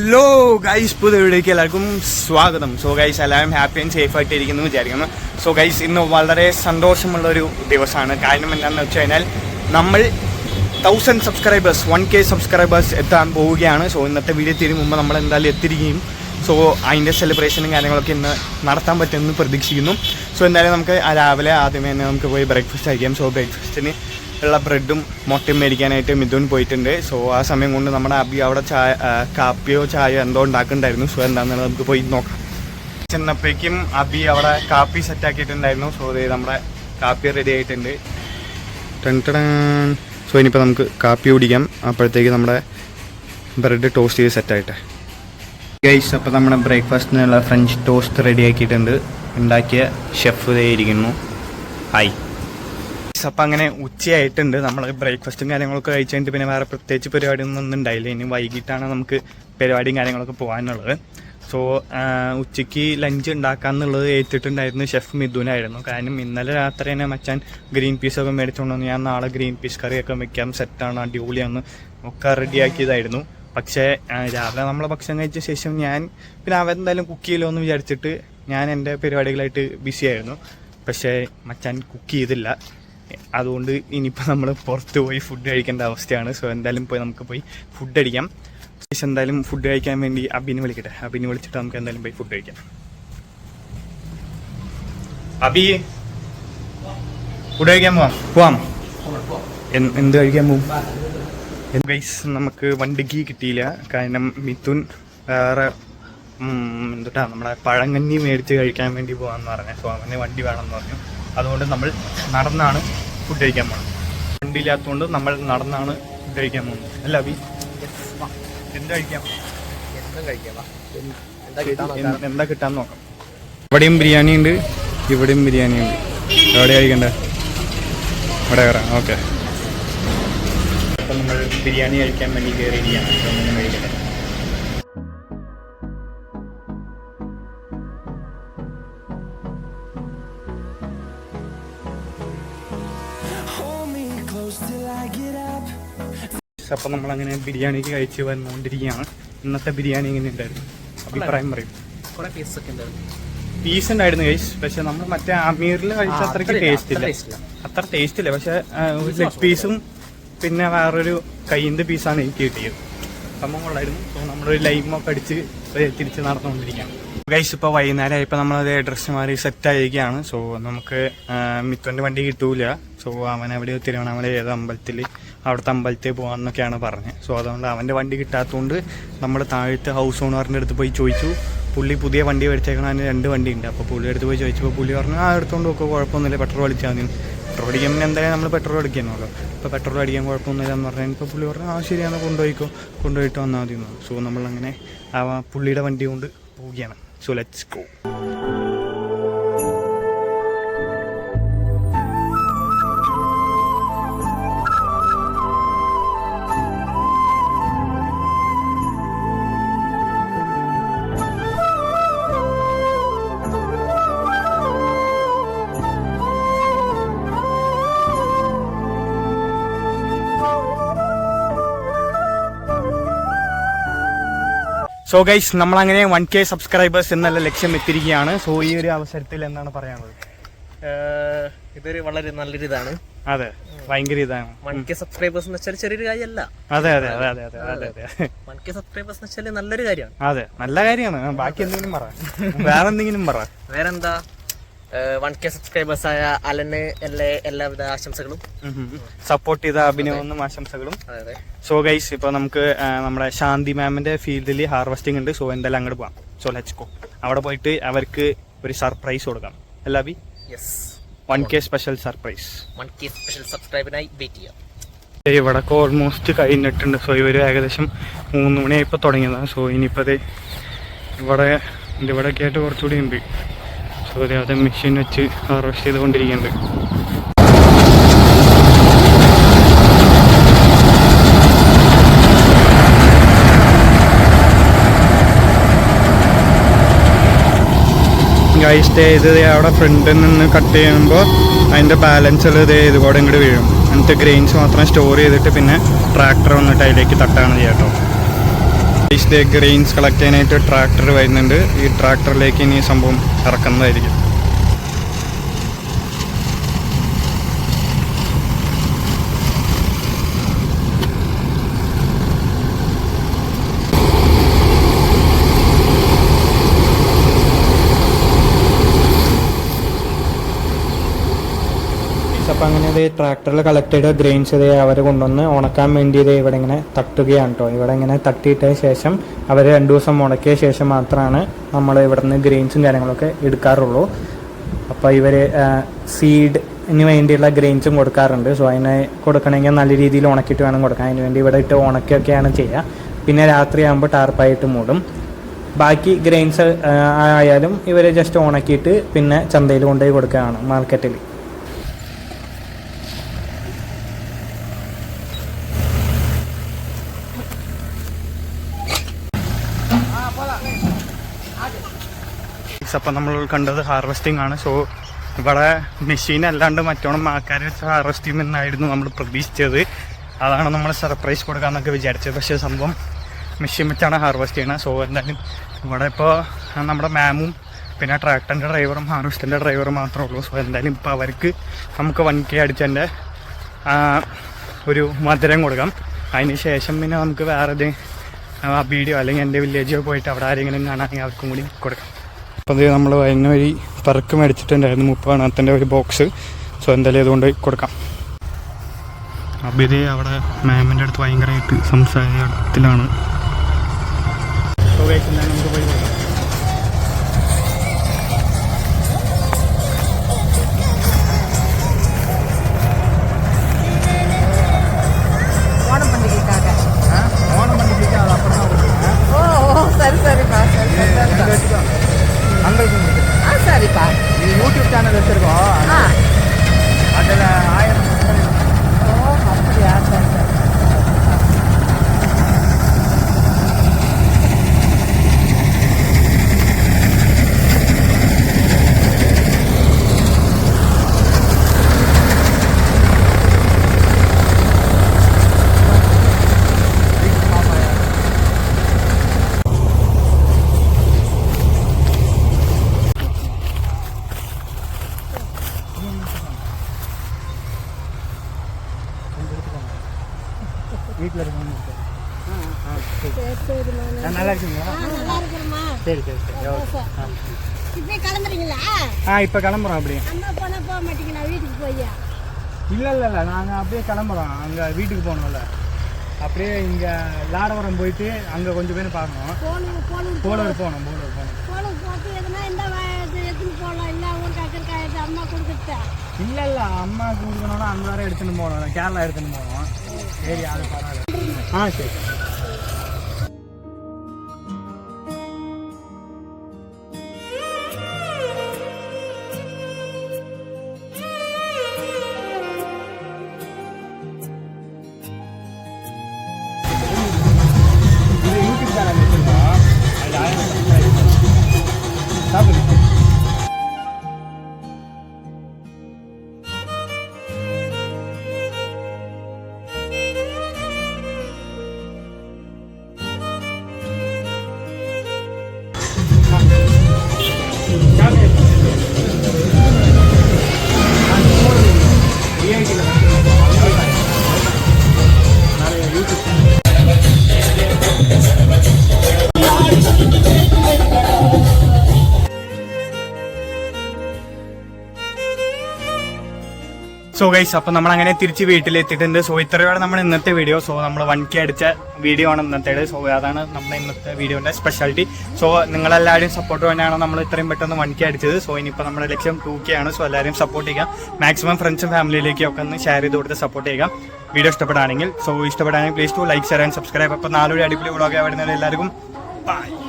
Hello guys, പുതിയ വീഡിയോയ്ക്ക് എല്ലാവർക്കും സ്വാഗതം. സോ ഗൈസ്, എല്ലാവരും ഹാപ്പി ആൻഡ് സേഫ് ആയിട്ട് ഇരിക്കുന്നു വിചാരിക്കുന്നു. സോ ഗൈസ്, ഇന്ന് വളരെ സന്തോഷമുള്ളൊരു ദിവസമാണ്. കാരണം എന്താണെന്ന് വെച്ച് കഴിഞ്ഞാൽ നമ്മൾ 1000 സബ്സ്ക്രൈബേഴ്സ് 1K സബ്സ്ക്രൈബേഴ്സ് എത്താൻ പോവുകയാണ്. സോ ഇന്നത്തെ വീഡിയോ തീരും മുമ്പ് നമ്മൾ എന്തായാലും എത്തിയിരിക്കുകയും സോ അതിൻ്റെ സെലിബ്രേഷനും കാര്യങ്ങളൊക്കെ ഇന്ന് നടത്താൻ പറ്റുമെന്ന് പ്രതീക്ഷിക്കുന്നു. സോ എന്തായാലും നമുക്ക് രാവിലെ ആദ്യമേ തന്നെ നമുക്ക് പോയി ബ്രേക്ക്ഫാസ്റ്റ് കഴിക്കാം. സോ ബ്രേക്ക്ഫാസ്റ്റിന് ഉള്ള ബ്രെഡും മുട്ടയും മേടിക്കാനായിട്ട് മിഥുൻ പോയിട്ടുണ്ട്. സോ ആ സമയം കൊണ്ട് നമ്മുടെ അബി അവിടെ കാപ്പിയോ ചായയോ എന്തോ ഉണ്ടാക്കുന്നുണ്ടായിരുന്നു. സോ എന്താണെന്നുള്ളത് നമുക്ക് പോയി നോക്കാം. ചെന്നപ്പോഴേക്കും അബി അവിടെ കാപ്പി സെറ്റാക്കിയിട്ടുണ്ടായിരുന്നു. സോ ഇത് നമ്മുടെ കാപ്പി റെഡി ആയിട്ടുണ്ട്. സോ ഇനിയിപ്പോൾ നമുക്ക് കാപ്പി കുടിക്കാം. അപ്പോഴത്തേക്ക് നമ്മുടെ ബ്രെഡ് ടോസ്റ്റ് ചെയ്ത് സെറ്റായിട്ട് ഗൈസ്. അപ്പോൾ നമ്മുടെ ബ്രേക്ക്ഫാസ്റ്റിനുള്ള ഫ്രഞ്ച് ടോസ്റ്റ് റെഡി ആക്കിയിട്ടുണ്ട്. ഉണ്ടാക്കിയ ഷെഫ് ഇതേ ഇരിക്കുന്നു. ഹായ്. അപ്പം അങ്ങനെ ഉച്ചയായിട്ടുണ്ട്. നമ്മൾ ബ്രേക്ക്ഫാസ്റ്റും കാര്യങ്ങളൊക്കെ കഴിച്ച് കഴിഞ്ഞിട്ട് പിന്നെ വേറെ പ്രത്യേകിച്ച് പരിപാടിയൊന്നും ഉണ്ടായില്ല. ഇനി വൈകിട്ടാണ് നമുക്ക് പരിപാടിയും കാര്യങ്ങളൊക്കെ പോകാനുള്ളത്. സോ ഉച്ചയ്ക്ക് ലഞ്ച് ഉണ്ടാക്കാമെന്നുള്ളത് ഏറ്റിട്ടുണ്ടായിരുന്നു ഷെഫ് മിഥുനായിരുന്നു. കാരണം ഇന്നലെ രാത്രി തന്നെ മച്ചാൻ ഗ്രീൻ പീസൊക്കെ മേടിച്ചുകൊണ്ടുവന്ന് ഞാൻ നാളെ ഗ്രീൻ പീസ് കറിയൊക്കെ വെക്കാം, സെറ്റാണ്, അടിപൊളിയാന്ന് ഒക്കെ റെഡിയാക്കിയതായിരുന്നു. പക്ഷേ രാവിലെ നമ്മൾ ഭക്ഷണം കഴിച്ച ശേഷം ഞാൻ പിന്നെ അവരെന്തായാലും കുക്ക് ചെയ്യലോ എന്ന് വിചാരിച്ചിട്ട് ഞാൻ എൻ്റെ പരിപാടികളായിട്ട് ബിസി ആയിരുന്നു. പക്ഷേ മച്ചാൻ കുക്ക് ചെയ്തില്ല. അതുകൊണ്ട് ഇനിയിപ്പോൾ നമ്മൾ പുറത്ത് പോയി ഫുഡ് കഴിക്കേണ്ട അവസ്ഥയാണ്. സോ എന്തായാലും നമുക്ക് പോയി ഫുഡ് അടിക്കാം. എന്തായാലും ഫുഡ് കഴിക്കാൻ വേണ്ടി അബിനെ വിളിക്കട്ടെ. അബിനെ വിളിച്ചിട്ട് നമുക്ക് എന്തായാലും പോയി ഫുഡ് കഴിക്കാം. അബി, ഫുഡ് കഴിക്കാൻ പോവാം. എന്ത് കഴിക്കാൻ പോവും? ഗൈസ്, നമുക്ക് വണ്ടിക്ക് കിട്ടിയില്ല. കാരണം മിഥുൻ വേറെ നമ്മളെ പഴങ്കഞ്ഞി മേടിച്ച് കഴിക്കാൻ വേണ്ടി പോകാമെന്ന് പറഞ്ഞു. സോ അവന് വണ്ടി വേണമെന്ന് പറഞ്ഞു. അതുകൊണ്ട് നമ്മൾ നടന്നാണ് ഫുഡ് കഴിക്കാൻ പോകുന്നത്. വണ്ടി ഇല്ലാത്തതുകൊണ്ട് നമ്മൾ നടന്നാണ് ഫുഡ് കഴിക്കാൻ പോകുന്നത്. അല്ല അബി, എന്താ കിട്ടാന്ന് നോക്കാം. ഇവിടെയും ബിരിയാണി ഉണ്ട്, ഇവിടെയും ബിരിയാണി ഉണ്ട്. എവിടെ കഴിക്കണ്ടേ? ഇവിടെ കയറാം. ഓക്കെ. അപ്പം നമ്മൾ ബിരിയാണി കഴിക്കാൻ വേണ്ടി കയറിയിരിക്കുകയാണ്. അങ്ങനെ കഴിക്കട്ടെ. അപ്പം നമ്മളങ്ങനെ ബിരിയാണിക്ക് കഴിച്ച് വന്നുകൊണ്ടിരിക്കുകയാണ്. ഇന്നത്തെ ബിരിയാണി എങ്ങനെ ഉണ്ടായിരുന്നു? അഭിപ്രായം പറയും. കുറെ പീസൊക്കെ ഉണ്ടായിരുന്നു. പീസ് ഉണ്ടായിരുന്നു ഗൈസ്. പക്ഷെ നമ്മൾ മറ്റേ അമീറിൽ കഴിച്ച അത്രയ്ക്ക് ടേസ്റ്റ് ഇല്ല. അത്ര ടേസ്റ്റ് ഇല്ല. പക്ഷെ ഒരു ലെഗ് പീസും പിന്നെ വേറൊരു കൈയിൻ്റെ പീസാണ് എനിക്ക് കിട്ടിയത്. സംഭവം കൊള്ളായിരുന്നു. സോ നമ്മളൊരു ലൈമൊക്കെ അടിച്ച് തിരിച്ച് നടന്നുകൊണ്ടിരിക്കുകയാണ് ഗൈസ്. ഇപ്പോൾ വൈകുന്നേരമായപ്പോൾ നമ്മളത് ഡ്രസ്സ് മാറി സെറ്റായിരിക്കുകയാണ്. സോ നമുക്ക് മിഥുൻ്റെ വണ്ടി കിട്ടൂല. സോ അവൻ എവിടെയോ തിരുവണ്ണാമല ഏതോ അമ്പലത്തിൽ അവിടുത്തെ അമ്പലത്തിൽ പോകാമെന്നൊക്കെയാണ് പറഞ്ഞത്. സോ അതുകൊണ്ട് അവൻ്റെ വണ്ടി കിട്ടാത്തതുകൊണ്ട് നമ്മൾ താഴത്തെ ഹൗസ് ഓണറിൻ്റെ അടുത്ത് പോയി ചോദിച്ചു. പുള്ളി പുതിയ വണ്ടി മേടിച്ചേക്കണം, അതിന് 2 വണ്ടി ഉണ്ട്. അപ്പോൾ പുള്ളി അടുത്ത് പോയി ചോദിച്ചപ്പോൾ പുള്ളി പറഞ്ഞു എടുത്തുകൊണ്ട് നോക്കുക, കുഴപ്പമൊന്നുമില്ല, പെട്രോൾ അടിച്ചാൽ മതി. പെട്രോൾ അടിക്കുമ്പോൾ എന്തായാലും നമ്മൾ പെട്രോൾ അടിക്കണമല്ലോ. അപ്പോൾ പെട്രോൾ അടിക്കാൻ കുഴപ്പമൊന്നുമില്ല എന്ന് പറഞ്ഞാൽ ഇപ്പോൾ പുള്ളി പറഞ്ഞു ശരിയാണ്, കൊണ്ടുപോയിട്ട് വന്നാൽ മതി എന്ന്. സോ നമ്മളങ്ങനെ പുള്ളിയുടെ വണ്ടി കൊണ്ട് പോവുകയാണ്. So let's go. So guys, നമ്മളങ്ങനെ 1K സബ്സ്ക്രൈബേഴ്സ് എന്നുള്ള ലക്ഷ്യം എത്തിയിരിക്കുകയാണ്. സോ ഈ ഒരു അവസരത്തിൽ എന്താണ് പറയാനുള്ളത്? ഇതൊരു വളരെ നല്ലൊരു ഇതാണ്. അതെ, ഭയങ്കര ഇതാണ്. 1K സബ്സ്ക്രൈബേഴ്സ് എന്ന് വെച്ചാൽ ചെറിയൊരു കാര്യമല്ല. അതെ. 1K സബ്സ്ക്രൈബേഴ്സ് എന്ന് വെച്ചാൽ നല്ലൊരു കാര്യമാണ്. അതെ, നല്ല കാര്യമാണ്. ബാക്കി എന്തെങ്കിലും പറ, വേറെന്തെങ്കിലും പറ. വേറെന്താ, 1K സബ്സ്ക്രൈബേഴ്സ് ആയ അലന് എല്ലാവിധ ആശംസകളും, സപ്പോർട്ട് ചെയ്ത അഭിനവൊന്നും ആശംസകളും. സോ ഗൈസ്, ഇപ്പോൾ നമുക്ക് നമ്മുടെ ശാന്തി മാമിന്റെ ഫീൽഡിൽ ഹാർവെസ്റ്റിംഗ് ഉണ്ട്. സോ എന്തായാലും അങ്ങോട്ട് പോകാം. So let's go. അവിടെ പോയിട്ട് അവർക്ക് ഒരു സർപ്രൈസ് കൊടുക്കാം. അല്ല Abi? 1K special surprise. 1K special സബ്സ്ക്രൈബിനായി വെയിറ്റ് ചെയ്യാം. ഇവിടൊക്കെ ഓൾമോസ്റ്റ് കഴിഞ്ഞിട്ടുണ്ട്. സോ ഇവർ ഏകദേശം 3 മണിയായപ്പോൾ തുടങ്ങിയതാണ്. സോ ഇനിയിപ്പോൾ ഇവിടെയൊക്കെ ആയിട്ട് കുറച്ചുകൂടി ഉണ്ട്. സോ അത് മെഷീൻ വെച്ച് ഹാർവെസ്റ്റ് ചെയ്തുകൊണ്ടിരിക്കുന്നുണ്ട്. ഗൈസ്, ഇത് അവിടെ ഫ്രണ്ടിൽ നിന്ന് കട്ട് ചെയ്യുമ്പോൾ അതിൻ്റെ ബാലൻസ് ഉള്ളത് ഇതുകൂടെ ഇങ്ങോട്ട് വീഴും. എന്നിട്ട് ഗ്രെയിൻസ് മാത്രം സ്റ്റോർ ചെയ്തിട്ട് പിന്നെ ട്രാക്ടർ വന്നിട്ട് അതിലേക്ക് തട്ടാണ് ചെയ്യാം കേട്ടോ. ഇത് ഗ്രെയിൻസ് കളക്ട് ചെയ്യാനായിട്ട് ട്രാക്ടർ വരുന്നുണ്ട്. ഈ ട്രാക്ടറിലേക്ക് ഇനി സംഭവം ഇറക്കുന്നതായിരിക്കും. അപ്പോൾ അങ്ങനെ ഇത് ട്രാക്ടറിൽ കളക്ട് ചെയ്ത ഗ്രെയിൻസ് ഇത് അവർ കൊണ്ടുവന്ന് ഉണക്കാൻ വേണ്ടി ഇത് ഇവിടെ ഇങ്ങനെ തട്ടുകയാണ് കേട്ടോ. ഇവിടെ ഇങ്ങനെ തട്ടിയിട്ടതിന് ശേഷം അവർ 2 ദിവസം ഉണക്കിയ ശേഷം മാത്രമാണ് നമ്മൾ ഇവിടെ നിന്ന് ഗ്രെയിൻസും കാര്യങ്ങളൊക്കെ എടുക്കാറുള്ളൂ. അപ്പോൾ ഇവർ സീഡിന് വേണ്ടിയുള്ള ഗ്രെയിൻസും കൊടുക്കാറുണ്ട്. സോ അതിനെ കൊടുക്കണമെങ്കിൽ നല്ല രീതിയിൽ ഉണക്കിയിട്ട് വേണം കൊടുക്കാൻ. അതിന് വേണ്ടി ഇവിടെ ഇട്ട് ഉണക്കിയൊക്കെയാണ് ചെയ്യുക. പിന്നെ രാത്രിയാകുമ്പോൾ ടാർപ്പായിട്ട് മൂടും. ബാക്കി ഗ്രെയിൻസ് ആയാലും ഇവർ ജസ്റ്റ് ഉണക്കിയിട്ട് പിന്നെ ചന്തയിൽ കൊണ്ടുപോയി കൊടുക്കുകയാണ് മാർക്കറ്റിൽ. അപ്പം നമ്മൾ കണ്ടത് ഹാർവെസ്റ്റിംഗ് ആണ്. സോ ഇവിടെ മെഷീൻ അല്ലാണ്ട് മറ്റോണം ആൾക്കാർ വെച്ച് ഹാർവെസ്റ്റ് ചെയ്യുമെന്നായിരുന്നു നമ്മൾ പ്രതീക്ഷിച്ചത്. അതാണ് നമ്മൾ സർപ്രൈസ് കൊടുക്കാമെന്നൊക്കെ വിചാരിച്ചത്. പക്ഷേ സംഭവം മെഷീൻ വെച്ചാണ് ഹാർവെസ്റ്റ് ചെയ്യണത്. സോ എന്തായാലും ഇവിടെ ഇപ്പോൾ നമ്മുടെ മാമും പിന്നെ ട്രാക്ടറിൻ്റെ ഡ്രൈവറും ഹാർവെസ്റ്റിൻ്റെ ഡ്രൈവറും മാത്രമേ ഉള്ളൂ. സോ എന്തായാലും ഇപ്പോൾ അവർക്ക് നമുക്ക് 1K അടിച്ചതിൻ്റെ ഒരു മധുരം കൊടുക്കാം. അതിന് ശേഷം പിന്നെ നമുക്ക് വേറെ വീഡിയോ അല്ലെങ്കിൽ എൻ്റെ വില്ലേജിൽ പോയിട്ട് അവിടെ ആരെങ്കിലും കാണാമെങ്കിൽ അവർക്കും കൂടി കൊടുക്കാം. അപ്പോൾ അത് നമ്മൾ അതിന് വഴി പറക്ക് മേടിച്ചിട്ടുണ്ടായിരുന്നു 30 ഒരു ബോക്സ്. സോ എന്തായാലും അതുകൊണ്ട് കൊടുക്കാം. അപ്പോൾ ഇത് അവിടെ മാമിൻ്റെ അടുത്ത് ഭയങ്കരമായിട്ട് സംസാരത്തിലാണ്. നമുക്ക് പോയി കൊടുക്കാം. சரிப்பா, யூடியூப் சேனல் வச்சிருக்கோம். அதில் 1000. அப்படியா? சரி சரி. வீட்டில் இருக்கணும். நல்லா இருக்குங்களா? சரி சரி சரி. இப்போ கிளம்புறீங்களா? இப்போ கிளம்புறோம். அப்படியே அம்மா போனா போக மாட்டீங்களா வீட்டுக்கு போய்? இல்லை நாங்கள் அப்படியே கிளம்புறோம். அங்கே வீட்டுக்கு போகணும்ல, அப்படியே இங்கே லாடவரம் போயிட்டு அங்கே கொஞ்சம் பேர் பார்க்கணும். போலூர் போகணும். போலூர் போட்டு எதுனா இந்த எடுத்துன்னு போகலாம். இல்லை ஊருக்கு அக்கறைக்காயிட்டு அம்மா கொடுத்துட்டா? இல்லை அம்மா கொடுக்கணும்னா அங்கே வேறு எடுத்துன்னு போகணும். கேரளா எடுத்துன்னு போகணும். சரி, அது பரவாயில்ல. சரி. யூடியூப் சேனல் வச்சுருக்கோம். அது 1000 சாப்பிடுங்க. സോ ഗൈസ്, അപ്പോൾ നമ്മൾ അങ്ങനെ തിരിച്ച് വീട്ടിലെത്തിയിട്ടുണ്ട്. സോ ഇത്രയാണ് നമ്മൾ ഇന്നത്തെ വീഡിയോ. സോ നമ്മൾ 1K അടിച്ച വീഡിയോ ആണ് ഇന്നത്തേത്. സോ അതാണ് നമ്മുടെ ഇന്നത്തെ വീഡിയോന്റെ സ്പെഷ്യാലിറ്റി. സോ നിങ്ങളെല്ലാവരും സപ്പോർട്ട് വേണ്ടിയാണ് നമ്മൾ ഇത്രയും പെട്ടെന്ന് 1K അടിച്ചത്. സോ ഇനിയിപ്പോൾ നമ്മുടെ ലക്ഷ്യം 2K ആണ്. സോ എല്ലാവരും സപ്പോർട്ട് ചെയ്യുക. മാക്സിമം ഫ്രണ്ട്സും ഫാമിലിയിലേക്കും ഒക്കെ ഒന്ന് ഷെയർ ചെയ്ത് കൊടുത്ത് സപ്പോർട്ട് ചെയ്യുക. വീഡിയോ ഇഷ്ടപ്പെടുകയാണെങ്കിൽ please to like, share and subscribe. അപ്പോൾ 4 അടിപൊളി വ്ളോഗ് വരുന്നത് എല്ലാവർക്കും ബൈ.